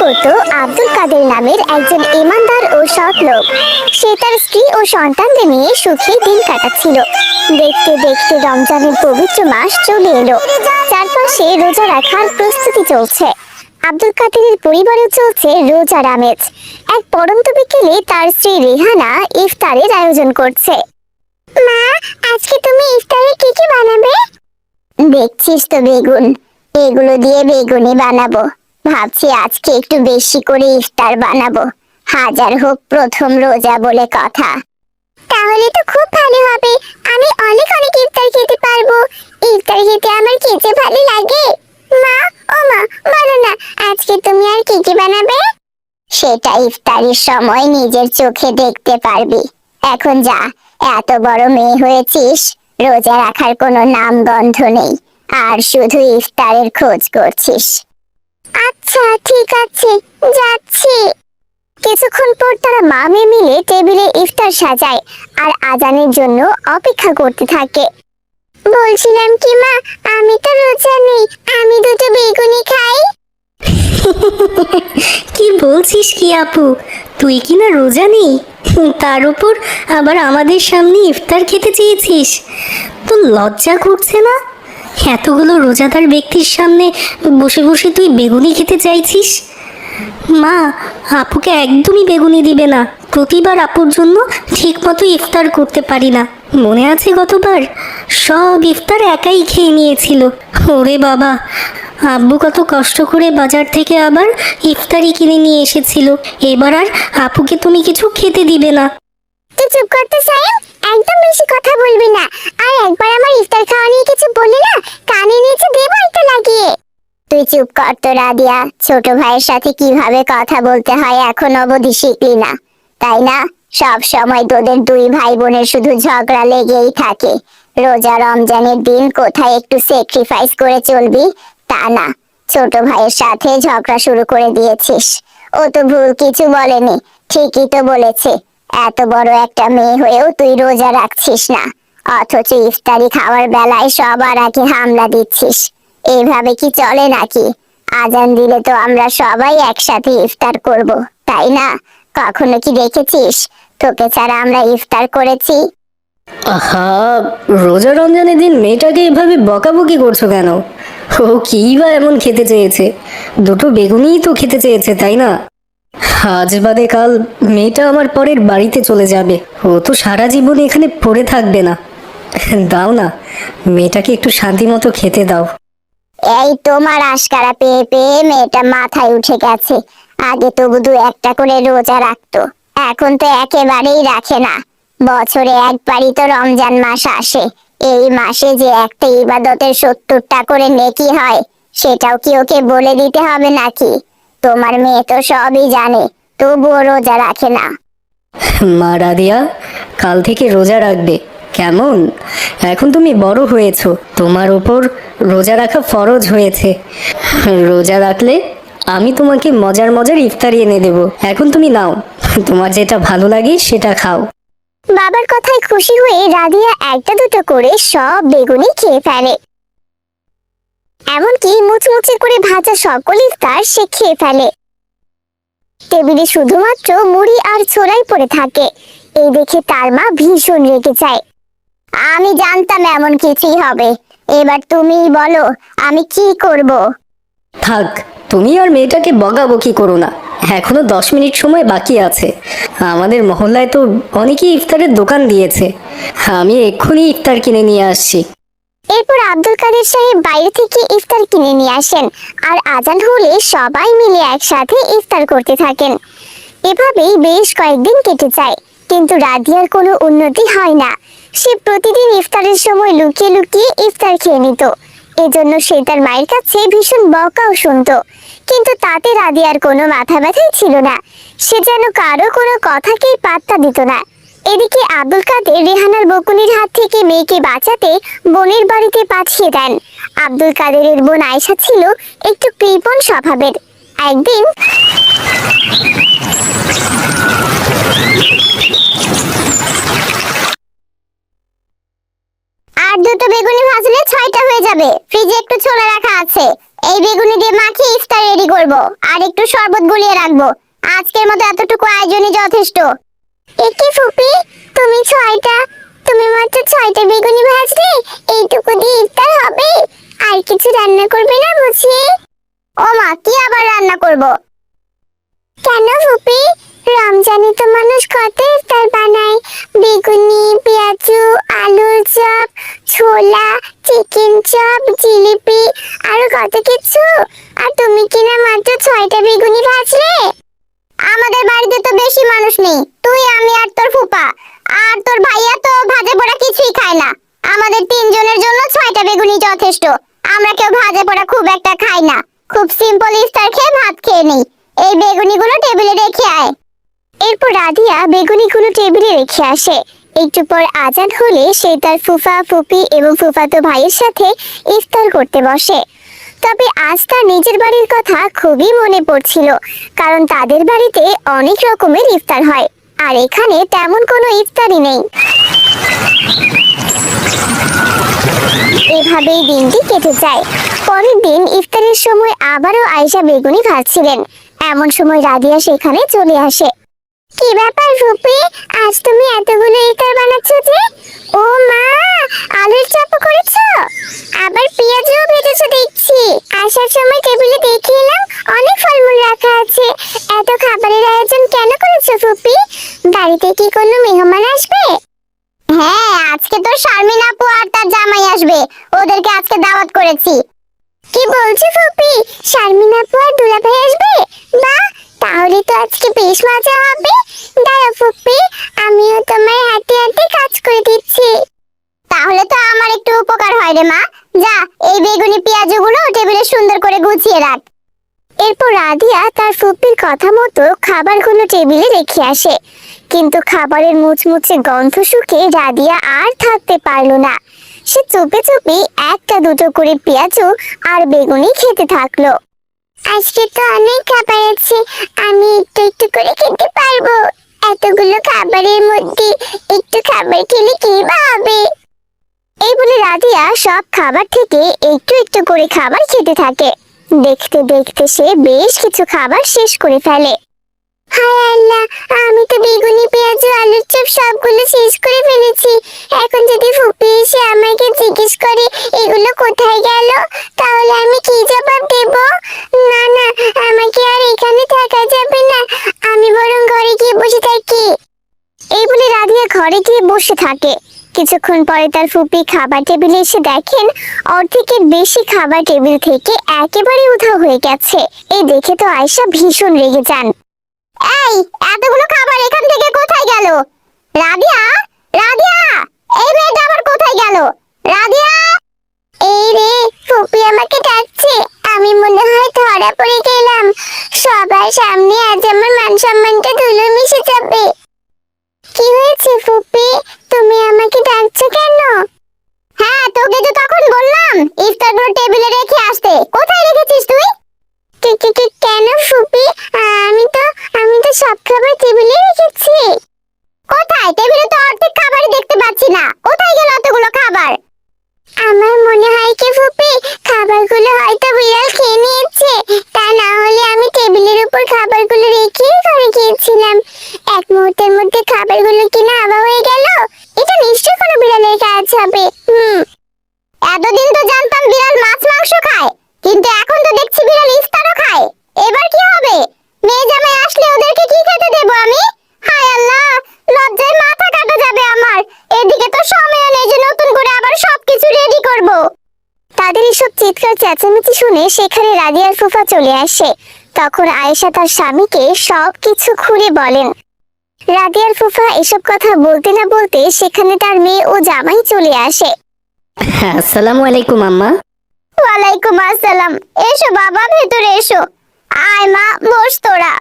করতো আব্দুল কাদের নামের একজন ইমানদার ও সৎ লোক। সে তার স্ত্রী ও সন্তানদের নিয়ে সুখী দিন কাটাচ্ছিল। দেখতে দেখতে রমজানের পবিত্র মাস চলে এলো। চারপাশে রোজা রাখার প্রস্তুতি চলছে। আব্দুল কাদেরের পরিবারেও চলছে রোজার আমেজ। এক পড়ন্ত বিকেলে তার স্ত্রী রেহানা ইফতারের আয়োজন করছে। মা, আজকে তুমি ইফতারে কি কি বানাবে? দেখছিস তো বেগুন, এগুলো দিয়ে বেগুনি বানাবো। ভাবছি আজকে একটু বেশি করে ইফতার বানাবো, হাজার হোক প্রথম রোজা বলে কথা। তাহলে তো খুব ভালো হবে, আমি অনেক অনেক ইফতার খেতে পারবো। ইফতার খেতে আমার কি যে ভালো লাগে। মা, ও মা, বলো না আজকে তুমি আর কি কি বানাবে? সেটা ইফতারের সময় নিজের চোখে দেখতে পারবি। এখন যা, এত বড় মেয়ে হয়েছিস, রোজা রাখার কোনো নাম গন্ধ নেই, আর শুধু ইফতারের খোঁজ করছিস। আচ্ছা ঠিক আছে, যাচ্ছি। কিছুক্ষণ পর তারা মা মেয়ে মিলে টেবিলে ইফতার সাজায় আর আজানের জন্য অপেক্ষা করতে থাকে। বলছিলাম কি মা, আমি তো রোজা নেই, আমি দুটো বেগুনি খাই। কি বলছিস কি আপু, তুই কি না রোজা নেই, তার উপর আবার আমাদের সামনে ইফতার খেতে চেয়েছিস? তোর লজ্জা করছে না? এতগুলো রোজাদার ব্যক্তির সামনে বসে বসে তুই বেগুনি খেতে চাইছিস? মা, আপুকে একদমই বেগুনি দিবে না। প্রতিবার আপুর জন্য ঠিক মতো ইফতার করতে পারি না। মনে আছে গতবার সব ইফতার একাই খেয়ে নিয়েছিল। ওরে বাবা, আব্বু কত কষ্ট করে বাজার থেকে আবার ইফতারি কিনে নিয়ে এসেছিল। এবার আর আপুকে তুমি কিছু খেতে দিবে না। তুই চুপ করতে সাইম, একদম বেশি কথা বলবি না। আর একবার আমার ইফতার খাওয়া নিয়ে কিছু বললি না, কানে নিচে দেবো একটা লাগিয়ে। তুই চুপ কর তো রাদিয়া, ছোট ভাইয়ের সাথে কিভাবে কথা বলতে হয় এখন অবধি শিখলি না, তাই না? সব সময় তোদের দুই ভাই বোনের শুধু ঝগড়া লেগেই থাকে। রোজা রমজানের দিন কোথায় একটু স্যাক্রিফাইস করে চলবি তা না, ছোট ভাইয়ের সাথে ঝগড়া শুরু করে দিয়েছিস। ও তো ভুল কিছু বলেনি, ঠিকই তো বলেছে। এত বড় একটা মেয়ে হয়েও তুই রোজা রাখছিস না, অথচ ইফতারি খাওয়ার বেলায় সবার আগে হামলা দিচ্ছিস। এইভাবে কি চলে নাকি? আজান দিলে তো আমরা সবাই একসাথে ইফতার করব, তাই না? কখনো কি দেখেছিস তোকে ছাড়া আমরা ইফতার করেছি? আহা, রোজা রমজানের দিন মেয়েটাকে এভাবে বকাবকি করছো কেন? ও কি বা এমন খেতে চেয়েছে? দুটো বেগুনিই তো খেতে চেয়েছে, তাই না? আজ বাদে কাল মেয়েটা আমার পরের বাড়িতে চলে যাবে। ও তো সারা জীবন এখানে পড়ে থাকবে না। দাও না, মেয়েটাকে একটু শান্তি মতো খেতে দাও। এই তোমার আশকারা পেয়ে পেয়ে মেয়েটা মাথায় উঠে গেছে। আগে তবু দু একটা করে রোজা রাখতো, এখন তো একেবারেই রাখে না। বছরে একবারই তো রমজান মাস আসে, এই মাসে যে একটা ইবাদতের 70টা করে নেকি হয়, সেটাও কি ওকে বলে দিতে হবে নাকি? তোমার মেয়ে তো সবই জানে, তবুও রোজা রাখে না। মা রাদিয়া, কাল থেকে রোজা রাখবে কেমন? এখন তুমি বড় হয়েছো, তোমার ওপর রোজা রাখা ফরজ হয়েছে। রোজা রাখলে আমি তোমাকে মজার মজার ইফতারি এনে দেব। এখন তুমি নাও, তোমার যেটা ভালো লাগে সেটা খাও। বাবার কথায় খুশি হয়ে রাদিয়া একটা দুটো করে সব বেগুনি খেয়ে ফেলে। এমনকি মুচমুচে করে ভাজা সকল ইফতার সে খেয়ে ফেলে। টেবিলে শুধুমাত্র মুড়ি আর ছোলাই পড়ে থাকে। এই দেখে তার মা ভীষণ রেগে যায়। আমি জানতাম এমন কিছুই হবে, এবার তুমিই বলো আমি কি করব? থাক, তুমি আর মেয়েটাকে বকাবকি করো না। এখনো 10 মিনিট সময় বাকি আছে। আমাদের মহল্লায় তো অনেকেই ইফতারের দোকান দিয়েছে। আমি এক্ষুনি ইফতার কিনে নিয়ে আসছি। এরপর আব্দুল কাদের সাহেব বাইরে থেকে ইফতার কিনে নিয়ে আসেন আর আজান হলে সবাই মিলে একসাথে ইফতার করতে থাকেন। এভাবেই বেশ কয়েকদিন কেটে যায়, কিন্তু রাদিয়ার কোনো উন্নতি হয় না। সে প্রতিদিন ইফতারের সময় লুকিয়ে লুকিয়ে ইফতার খেয়ে নিত। এজন্য সে তার মায়ের কাছে ভীষণ বকাও শুনতো, কিন্তু তাতে রাদিয়ার কোনো মাথা ব্যথাই ছিল না। সে যেন কারো কোনো কথাকেই পাত্তা দিত না। এদিকে আব্দুল কাদের রেহানার বকুনির হাত থেকে মেয়েকে বাঁচাতে বোনের বাড়িতে পাঠিয়ে দেন। আব্দুল কাদেরের বোন আয়েশা ছিল একটু কৃপণ স্বভাবের। একদিন আর দুটো বেগুনি ভাজলে 6টা হয়ে যাবে। ফ্রিজে একটু ছোলা রাখা আছে, এই বেগুনি দিয়ে মাখিয়ে ইফতার রেডি করব। আর একটু শরবত গুলিয়ে রাখবো। আজকের মতো এতটুকু আয়োজনই যথেষ্ট। একে ফুপি, তুমি মাত্র 6টা বেগুনি ভাজলে এইটুকু দিয়ে ইফতার হবে? আর কিছু রান্না করবে না বুঝি? ও মা, কি আবার রান্না করব? কেন ফুপি, রমজানে তো মানুষ কত ইফতার বানায়। বেগুনি, পেঁয়াজু, আলুর চপ, ছোলা, চিকেন চপ, জিলিপি, আরো কত কিছু। আর তুমি কিনা মাত্র 6টা বেগুনি ভাজলে? আমাদের বাড়িতে তো বেশি মানুষ নেই, তুই, আমি আর তোর ফুপা। আর তোর ভাইয়া তো ভাজে পোড়া কিছুই খায় না। আমাদের 3 জনের জন্য 6টা বেগুনি যথেষ্ট। আমরা কেউ ভাজে পোড়া খুব একটা খাই না। খুব সিম্পল ইফতার খেয়ে ভাত খেয়ে নেই। এই বেগুনিগুলো টেবিলে রেখে আয়। এরপর রাদিয়া বেগুনিগুলো টেবিলে রেখে আসে। একটু পর আজান হলে সে তার ফুফা, ফুপি এবং ফুফাতো ভাইয়ের সাথে ইফতার করতে বসে। তবে আজ তার নিজের বাড়ির কথা খুবই মনে পড়ছিল, কারণ তাদের বাড়িতে অনেক রকমের ইফতার হয়, আর এখানে তেমন কোনো ইফতারই নেই। এভাবেই দিনটি কেটে যায়। পরের দিন ইফতারের সময় আবারও আয়েশা বেগুনি ভাজছিলেন। এমন সময় রাদিয়া সেখানে চলে আসে। কি ব্যাপার ফুপি, আজ তুমি এতগুলো ইফতার বানাচ্ছ যে? ও মা, আলুর চপ করেছো, আবার পেঁয়াজও ভেজেছো দেখছি। আসার সময় টেবিলে দেখে এলাম অনেক ফলমূল রাখা আছে। এত খাবারের আয়োজন কেন করেছো ফুপি? বাড়িতে কি কোনো মেহমান আসবে? হ্যাঁ, আজকে তো শারমিন আপু আর তার জামাই আসবে। ওদেরকে আজকে দাওয়াত করেছি। কি বলছো ফুপি, শারমিন আপু আর দুলাভাই আসবে? বাহ, তাহলে তো আজকে বেশ মজা হবে। দাঁড়াও ফুপি, আমিও তোমার হাতে হাতে কাজ করে দিচ্ছি। তাহলে তো আমার একটু উপকার হয় রে মা। যা, এই বেগুনি পেঁয়াজগুলো টেবিলে সুন্দর করে গুছিয়ে রাখ। এরপর রাদিয়া তার ফুপির কথা মতো খাবারগুলো টেবিলে রেখে আসে। কিন্তু খাবারের মুচমুচে গন্ধ শুকে রাদিয়া আর থাকতে পারল না। সে চুপে চুপে একটা দুটো করে পেঁয়াজু আর বেগুনি খেতে থাকলো। আজকে তো অনেক খাবার আছে, আমি একটু একটু করে খেতে পারবো। এতগুলো খাবারের মধ্যে একটু খাবার খেলে কি বা হবে? এই বলে রাদিয়া সব খাবার থেকে একটু একটু করে খাবার খেতে থাকে। দেখতে দেখতে সে বেশ কিছু খাবার শেষ করে ফেলে। হায় আল্লাহ, আমি তো বেগুনি, পেঁয়াজ, আলুর চপ সবগুলো শেষ করে ফেলেছি। এখন যদি ফুপি এসে আমাকে জিজ্ঞেস করে এগুলো কোথায় গেল, তাহলে আমি কি জবাব দেব? না না, আমাকে আর এখানে থাকা যাবে না। আমি বরং ঘরে গিয়ে বসে থাকি। এই বলে রাধিয়া ঘরে গিয়ে বসে থাকে। কিছুক্ষণ পরে তার ফুপি খাবার টেবিলে এসে দেখেন অর্ধেকের বেশি খাবার টেবিল থেকে একেবারে উধাও হয়ে গেছে। এই দেখে তো আয়েশা ভীষণ রেগে যান। এই, এতগুলো খাবার এখান থেকে কোথায় গেল? রাদিয়া, রাদিয়া, এই মেয়েটা আবার কোথায় গেল? রাদিয়া! এই রে, ফুপি আমাকে ডাকছে। আমি মনে হয় ধরা পড়ে গেলাম। সবার সামনে আজ আমার মান সম্মানটা ধুলো মিশে যাবে। কি হয়েছে ফুপি, তুমি আমাকে ডাকছো কেন? হ্যাঁ, তোকে তো তখন বললাম ইফতারগুলো টেবিলে রেখে আসতে। কোথায় রেখেছিস তুই? কেন ফুপি, আমি তো সব খাবার টেবিলে রেখেছি। কোথায়? টেবিলে তো অর্ধেক খাবারই দেখতে পাচ্ছি না। কোথায় গেল এতগুলো খাবার? আমার মনে হয় কি ফুপি, খাবারগুলো হয়তো বিড়াল খেয়ে নিয়েছে। তা না হলে আমি টেবিলের উপর খাবারগুলো রেখেই ঘরে গিয়েছিলাম। এক মুহূর্তের মধ্যে খাবারগুলো কিনা হাওয়া হয়ে গেল। এটা নিশ্চয়ই কোনো বিড়ালের কাজ হবে। এতদিন তো জানতাম বিড়াল মাছ মাংস খায়, কিন্তু এখন তো দেখছি বিড়াল ইফতারও খায়। এবার কি হবে? মেয়ে জামাই আসলে ওদেরকে কি খেতে দেব আমি? হায় আল্লাহ, লজ্জায় মাথা কাটা যাবে আমার। এদিকে তো সময় নেই যে নতুন করে আবার সবকিছু রেডি করব। তাদের এসব চিৎকার চেঁচামেচি শুনে সেখানে রাদিয়ার ফুফা চলে আসে। তখন আয়েশা তার স্বামীকে সবকিছু খুলে বলেন। রাদিয়ার ফুফা এসব কথা বলতে না বলতে সেখানে তার মেয়ে ও জামাই চলে আসে। আসসালামু আলাইকুম আম্মা। ওয়ালাইকুম আসসালাম। এসো বাবা, ভেতরে এসো। আয় মা, বস তোরা।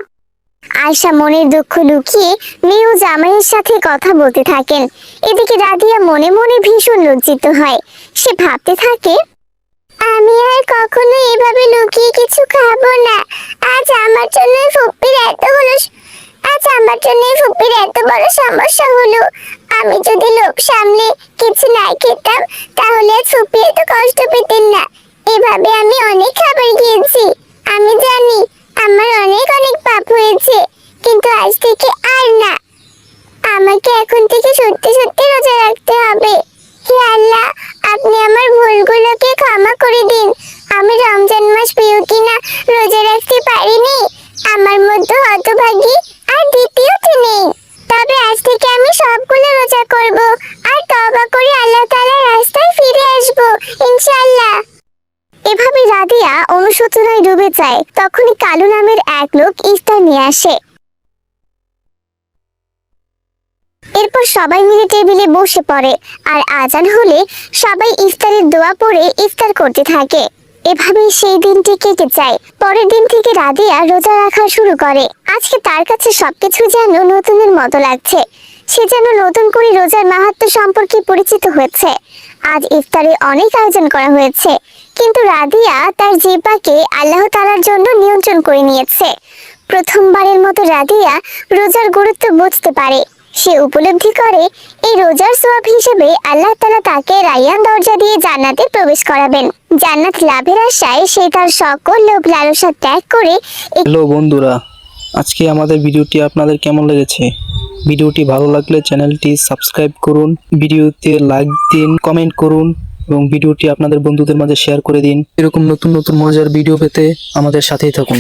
আয়েশা মনের দুঃখ লুকিয়ে মেয়ে ও জামাইয়ের সাথে কথা বলতে থাকেন। এদিকে রাদিয়া মনে মনে ভীষণ লজ্জিত হয়। সে ভাবতে থাকে, আমি আর কখনো এভাবে লুকিয়ে কিছু খাবো না। আজ আমার জন্য ফুপির আজ আমার জন্য ফুপির এত বড় সমস্যা হলো। আমি যদি লোভ সামলে কিছু না খেতাম তাহলে আজ ফুপি এত কষ্ট পেতেন না। এভাবে আমি অনেক খাবার খেয়েছি। আমি জানি আমার অনেক অনেক পাপ হয়েছে, কিন্তু আজ থেকে আর না। আমাকে এখন থেকে সত্যি সত্যি রোজা রাখতে হবে। হে আল্লাহ, আপনি আমার ভুলগুলোকে ক্ষমা করে দিন। আমি রমজান মাস পেয়েও কিনা রোজা রাখতে পারিনি। আমার মধ্যে হতভাগী আর দ্বিতীয়টি নেই। তবে আজ থেকে আমি সবগুলো রোজা করব আর তওবা করে আল্লাহ তাআলার রাস্তায় ফিরে আসব ইনশাআল্লাহ। এভাবে রাদিয়া অনুশোচনায় ডুবে যায়। তখনই কালু নামের এক লোক ইফতার নিয়ে আসে। এরপর সবাই মিলে টেবিলে বসে পড়ে আর আজান হলে সবাই ইফতারের দোয়া পড়ে ইফতার করতে থাকে। এভাবেই সেই দিনটি কেটে যায়। পরের দিন থেকে রাদিয়া রোজা রাখা শুরু করে। আজকে তার কাছে সবকিছু যেন নতুনের মতো লাগছে। সে যেন নতুন করে রোজার মাহাত্ম্য সম্পর্কে পরিচিত হয়েছে। আজ ইফতারে অনেক আয়োজন করা হয়েছে, কিন্তু রাদিয়া তার জিহ্বাকে আল্লাহ তাআলার জন্য নিয়ন্ত্রণ করে নিয়েছে। প্রথমবারের মতো রাদিয়া রোজার গুরুত্ব বুঝতে পারে। সে উপলব্ধি করে এই রোজার সওয়াব হিসেবে আল্লাহ তাআলা তাকে রায়্যান দরজা দিয়ে জান্নাতে প্রবেশ করাবেন। জান্নাত লাভের আশায় সে তার সকল লোভ লালসা ত্যাগ করে হ্যালো বন্ধুরা, আজকে আমাদের ভিডিওটি আপনাদের কেমন লেগেছে? ভিডিওটি ভালো লাগলে চ্যানেলটি সাবস্ক্রাইব করুন, ভিডিওতে লাইক দিন, কমেন্ট করুন এবং ভিডিওটি আপনাদের বন্ধুদের মাঝে শেয়ার করে দিন। এরকম নতুন নতুন মজার ভিডিও পেতে আমাদের সাথেই থাকুন।